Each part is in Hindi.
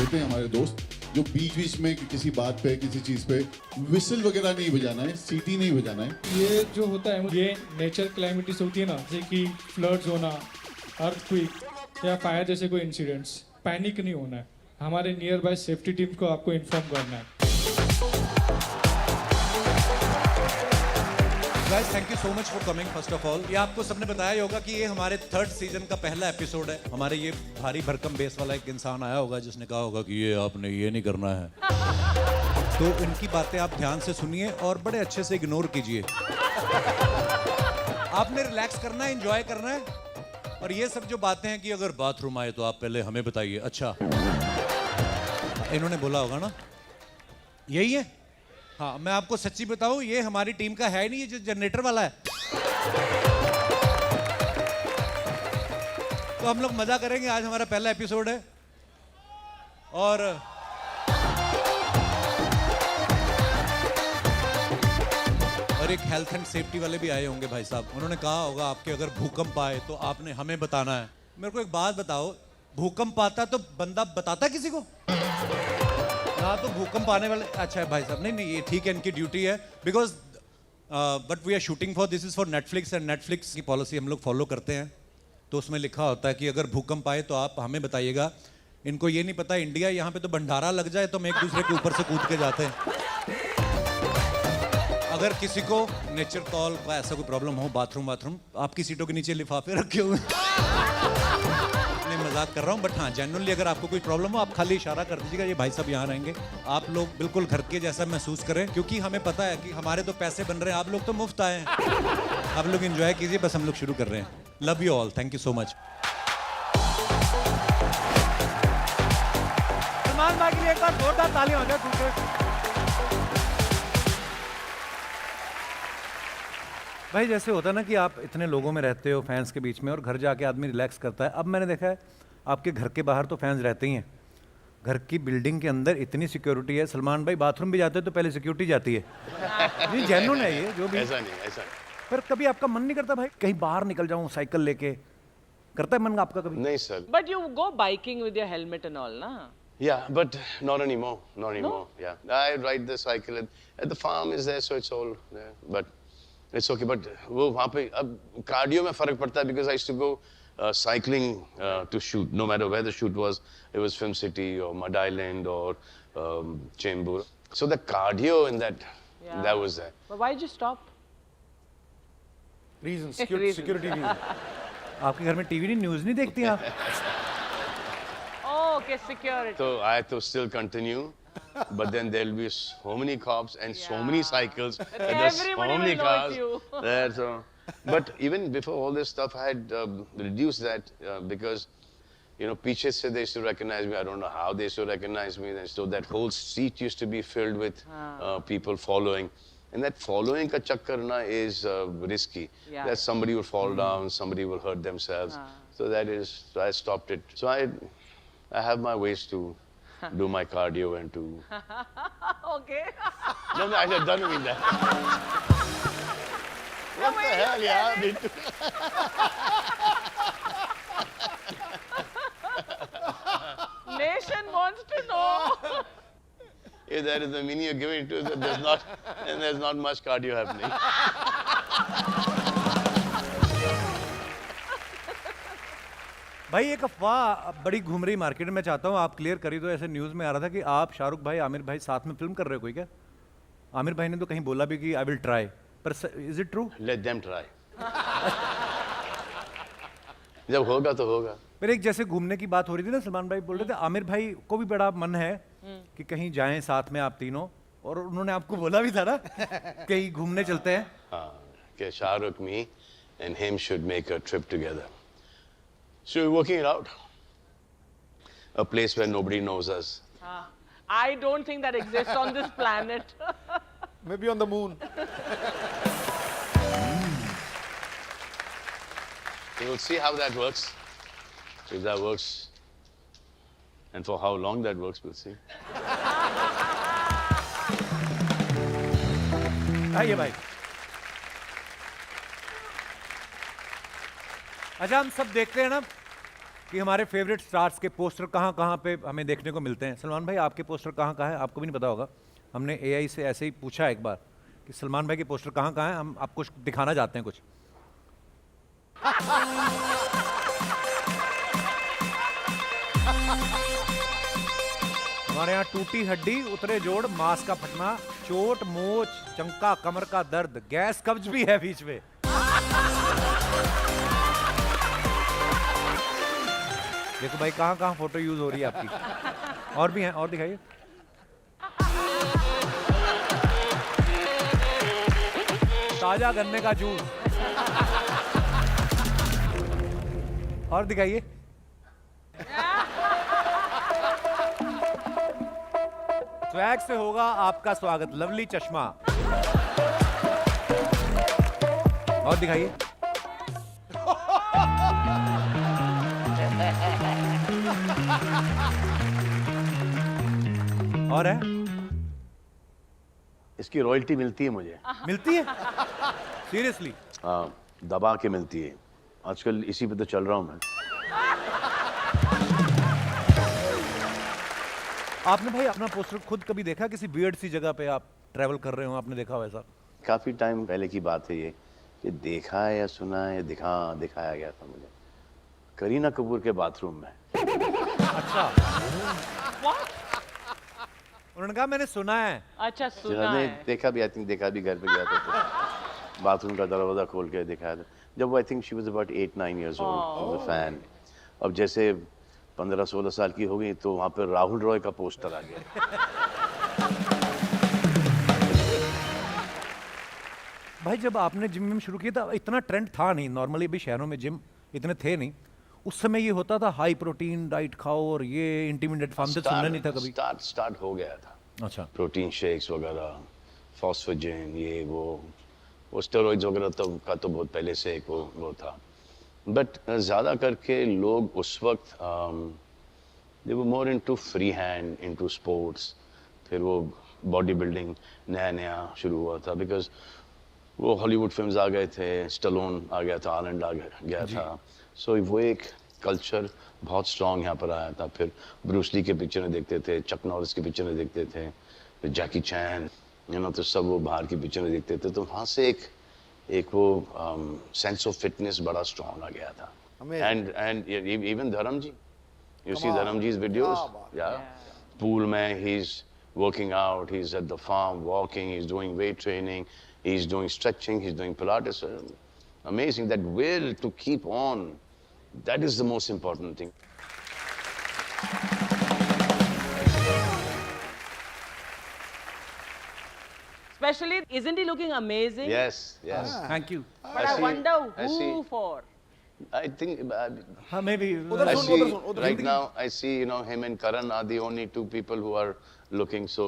होते हैं हमारे दोस्त जो बीच में किसी बात पे किसी चीज पे विसल वगैरह नहीं बजाना है, सीटी नहीं बजाना है। ये जो होता है ये नेचर क्लाइमिटीज होती है ना, जैसे कि फ्लड्स होना, अर्थक्वेक या फायर जैसे कोई इंसिडेंट्स, पैनिक नहीं होना है। हमारे नियर बाय सेफ्टी टीम को आपको इन्फॉर्म करना है। Guys thank you so much for coming first of all. ये आपको सबने बताया ही होगा कि ये हमारे 3rd सीजन का पहला एपिसोड है। हमारे ये भारी भरकम बेस वाला एक इंसान आया होगा जिसने कहा होगा कि ये आपने ये नहीं करना है। तो इनकी बातें आप ध्यान से सुनिए और बड़े अच्छे से इग्नोर कीजिए। आपने रिलैक्स करना है, एंजॉय करना है। और ये सब जो बातें हैं कि अगर बाथरूम आए तो आप पहले हमें बताइए। अच्छा इन्होंने बोला होगा ना, यही है। हाँ मैं आपको सच्ची बताऊं, ये हमारी टीम का है नहीं, ये जो जनरेटर वाला है। तो हम लोग मजा करेंगे। आज हमारा पहला एपिसोड है और एक हेल्थ एंड सेफ्टी वाले भी आए होंगे भाई साहब। उन्होंने कहा होगा आपके अगर भूकंप आए तो आपने हमें बताना है। मेरे को एक बात बताओ, भूकंप आता तो बंदा बताता किसी को ना? तो भूकंप आने वाले, अच्छा है भाई साहब, नहीं ये ठीक है, इनकी ड्यूटी है। Because but we are shooting for, this is for Netflix and Netflix की पॉलिसी हम लोग फॉलो करते हैं। तो उसमें लिखा होता है कि अगर भूकंप आए तो आप हमें बताइएगा। इनको ये नहीं पता इंडिया यहाँ पे तो भंडारा लग जाए तो हम एक दूसरे के ऊपर से कूद के जाते हैं। अगर किसी को नेचर कॉल का ऐसा कोई प्रॉब्लम हो, बाथरूम आपकी सीटों के नीचे लिफाफे रखे हुए नहीं, मजाक कर रहा हूँ। बट हाँ जेन्युइनली अगर आपको कोई प्रॉब्लम हो आप खाली इशारा कर दीजिएगा, ये भाई साहब यहाँ रहेंगे। आप लोग बिल्कुल घर के जैसा महसूस करें, क्योंकि हमें पता है कि हमारे तो पैसे बन रहे हैं, आप लोग तो मुफ्त आए हैं। आप लोग एंजॉय कीजिए, बस हम लोग शुरू कर रहे हैं। Love you all, thank you so much. Salman भाई के लिए एक बार जोरदार तालियां हो जाए। भाई जैसे होता है ना कि आप इतने लोगों में रहते हो, फैंस के बीच में, और घर जाके आदमी रिलैक्स करता है। अब मैंने देखा है आपके घर के बाहर तो फैंस रहते ही हैं, घर की बिल्डिंग के अंदर इतनी सिक्योरिटी है। सलमान भाई बाथरूम भी जाते हैं तो पहले सिक्योरिटी जाती है। नहीं जेन्युइन है ये जो भी। ऐसा नहीं। पर कभी आपका मन नहीं करता भाई कहीं बाहर निकल जाऊं साइकिल लेके? करता है मन आपका कभी? नहीं sir. But you go biking with your helmet and all, na? Yeah, but not anymore. No? Yeah, I ride the cycle at the farm is there, so it's all there. But it's okay. But वो वहाँ पे अब cardio में फर्क पड़ता है, because I used to go cycling to shoot. No matter where the shoot was, it was Film City or Mud Island or Chembur. So the cardio in that was there. But why did you stop? Reason security reason. आपके घर में टीवी नहीं, न्यूज़ नहीं देखती आप? Oh, okay, security. So I have to still continue. But then there'll be so many cops and so many cycles. And there's so Everybody many will know cars it's you. there. So, but even before all this stuff, I had reduced that because, you know, पीछे से they used to recognize me. I don't know how they used to recognize me. And so that whole seat used to be filled with people following. And that following ka chakkar na is risky. Yeah. That somebody will fall down, somebody will hurt themselves. So that is, so I stopped it. So I have my ways to do my cardio and to. Okay. No, I don't mean that. What the hell, yeah? Nation wants to know. If that is the meaning you're giving it to, then there's not much cardio happening. भाई एक अफवाह बड़ी घूम रही मार्केट में, मैं चाहता हूँ आप क्लियर करिए। तो ऐसे न्यूज़ में आ रहा था कि आप शाहरुख भाई, आमिर भाई साथ में फिल्म कर रहे हो कोई? क्या आमिर भाई ने तो कहीं बोला भी कि आई विल ट्राई, पर is it true? Let them try. जब होगा तो होगा। फिर एक जैसे घूमने की बात हो रही थी ना, सलमान भाई बोल रहे थे आमिर भाई को भी बड़ा मन है कि कहीं जाएं साथ में आप तीनों, और उन्होंने आपको बोला भी था ना कहीं घूमने चलते हैं। हाँ, कि Shahrukh, me and him should make a trip together. So we're working it out. A place where nobody knows us. I don't think that exists on this planet. Maybe on the moon. So we'll see how that works. If that works, and for how long that works, we'll see. आइए भाई। अच्छा हम सब देखते हैं ना कि हमारे फेवरेट स्टार्स के पोस्टर कहाँ कहाँ पे हमें देखने को मिलते हैं। सलमान भाई आपके पोस्टर कहाँ कहाँ हैं, आपको भी नहीं पता होगा। हमने एआई से ऐसे ही पूछा एक बार कि सलमान भाई के पोस्टर कहाँ कहाँ हैं, हम आपको दिखाना चाहते हैं कुछ। हमारे यहाँ टूटी हड्डी, उतरे जोड़, मांस का फटना, चोट, मोच, चंका, कमर का दर्द, गैस कब्ज भी है बीच में। देखो भाई कहाँ कहाँ फोटो यूज हो रही है आपकी। और भी हैं, और दिखाइए। ताजा गन्ने का जूस। और दिखाइए। स्वैग से होगा आपका स्वागत, लवली चश्मा। और दिखाइए। और है, इसकी रॉयल्टी मिलती है मुझे। मिलती है सीरियसली? हाँ, दबा के मिलती है। आजकल इसी पे तो चल रहा हूँ मैं। आपने भाई अपना पोस्टर खुद कभी देखा किसी वियर्ड सी जगह पे आप ट्रैवल कर रहे हो, आपने देखा वैसा? काफी टाइम पहले की बात है ये, कि देखा है या सुना है, दिखाया गया था मुझे करीना कपूर के बाथरूम में। अच्छा। उन्होंने कहा मैंने सुना है। अच्छा, सुना मैंने है। देखा भी, आई थिंक देखा भी, घर पे गया था तो बाथरूम का दरवाजा खोल के दिखाया था। जब वो I think she was about 8-9 years old, fan. अब जैसे 15-16 साल की हो गई तो वहाँ पे राहुल रॉय का पोस्टर आ गया। भाई जब आपने जिम में शुरू किया था इतना ट्रेंड था नहीं, नॉर्मली अभी शहरों में जिम इतने थे नहीं। उस समय ये होता था हाई प्रोटीन डाइट खाओ और ये इंटरमीडिएट फार्म से सुनना नहीं था कभी। स्टार्ट हो गया था। अच्छा। प्रोटीन शेक्स वगैरह, फॉस्फोजिन, ये वो स्टेरॉइड्स वगैरह का तो बहुत पहले से एक वो था। बट ज़्यादा करके लोग उस वक्त they were more into free hand, into sports. फिर वो बॉडी बिल्डिंग नया शुरू हुआ था, बिकॉज वो हॉलीवुड फिल्म्स आ गए थे, स्टलोन आ गया था, आर्नल्ड आ गया था। सो वो एक कल्चर बहुत स्ट्रॉन्ग यहाँ पर आया था। फिर ब्रूस ली के पिक्चरें देखते थे, चक नॉरिस की पिक्चरें देखते थे, फिर जैकी चैन, तो सब वो बाहर की पिक्चरें देखते थे। तो वहाँ से एक वो सेंस ऑफ फिटनेस बड़ा स्ट्रॉन्ग आ गया था। एंड इवन धर्म जी, यू सी धर्म जी's videos, पूल में he is working out, he's at the farm walking, he's doing weight training, he's doing stretching, he's doing Pilates. Amazing, that will to keep on, that is the most important thing. Especially, isn't he looking amazing? Yes. Thank you. But I wonder I see. who for. I think हाँ may be I see right now, I see, him and Karan are the only two people who are looking so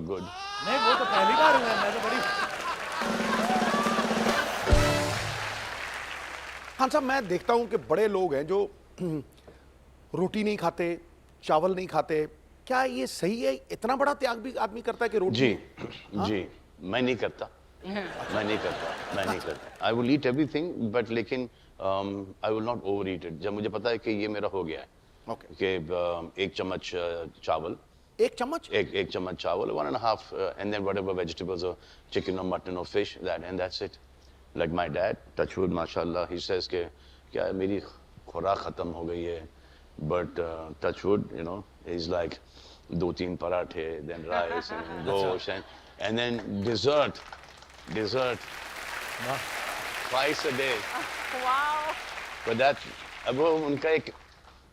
good. नहीं वो तो पहली बार हुआ है, मैं तो बड़ी। हाँ साहब, मैं देखता हूँ कि बड़े लोग हैं जो रोटी नहीं खाते, चावल नहीं खाते। क्या ये सही है? इतना बड़ा त्याग भी आदमी करता है कि रोटी? जी, मैं नहीं करता। I will eat everything, but लेकिन I will not overeat it. जब मुझे पता है कि ये मेरा हो गया है, Okay. कि एक चम्मच चावल, एक चम्मच? एक चम्मच चावल, 1.5, and then whatever vegetables or chicken or mutton or fish, and that's it. Like my dad, touchwood, mashallah, he says कि क्या मेरी खुराक खत्म हो गई है, but touchwood, he's like 2-3 पराठे, then rice and gosh, and then dessert, twice a day. Wow. But that, अब वो उनका एक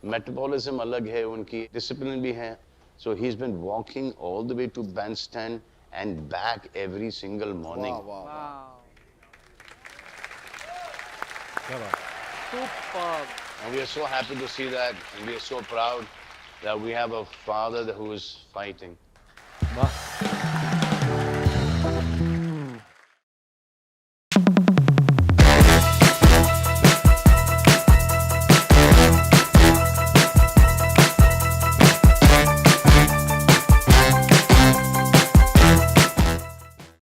metabolism अलग है, उनकी discipline भी है. So he's been walking all the way to bandstand and back every single morning. Wow. क्या बात? Superb. And we are so happy to see that, and we are so proud that we have a father who is fighting. वाह।